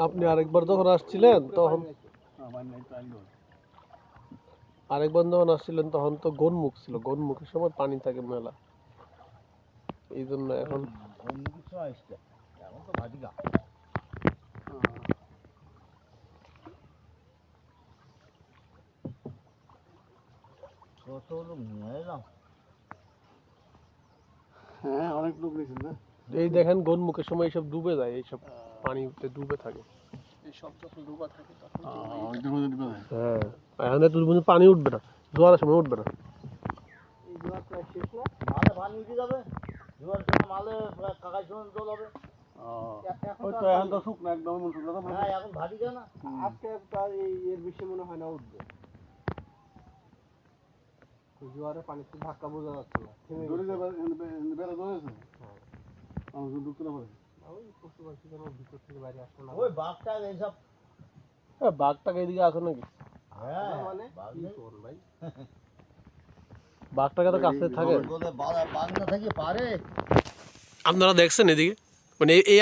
আপনি আরেকবার যখন আসছিলেন তখন তো গনমুখ ছিল, গনমুখের সময় পানি থাকে মেলা, এই জন্য এখন হ্যাঁ অনেক লোক নিয়েছেন না। এই দেখেন গনমুখের সময় এইসব ডুবে যায়, এইসব পানিতে ডুবে থাকে। সব যখন ডুবা থাকে তখন হ্যাঁ, এখন তো পানি উঠবে না, জোয়ারের সময় উঠবে না। এই জোয়ার প্রায় শেষ না, মালে পানি উঠে যাবে, জোয়ার সময় মালে কাকার সময় জল হবে। এখন তো শুকনো একদম শুকনো তো। হ্যাঁ এখন ভাটি যায় না। আজকে তার এর বেশি মনে হয় না উঠবে। জোয়ারের পানিতে ধাক্কা বোঝা যাচ্ছে না, দড়ি দিয়ে বেড়া ধরেছে। আমার ঢুকতে না পারে। ওই পশু পাখি যেন ভিতর থেকে বাইরে আসে না। ওই বাঘটা এইসব বাঘটাকে এদিকে আসো নাকি? হ্যাঁ মানে বাঘ কি করুন ভাই, বাঘটাকে তো কাছে থাকে। বলে বাঘ না থেকে পারে। আপনারা দেখছেন এদিকে, মানে এই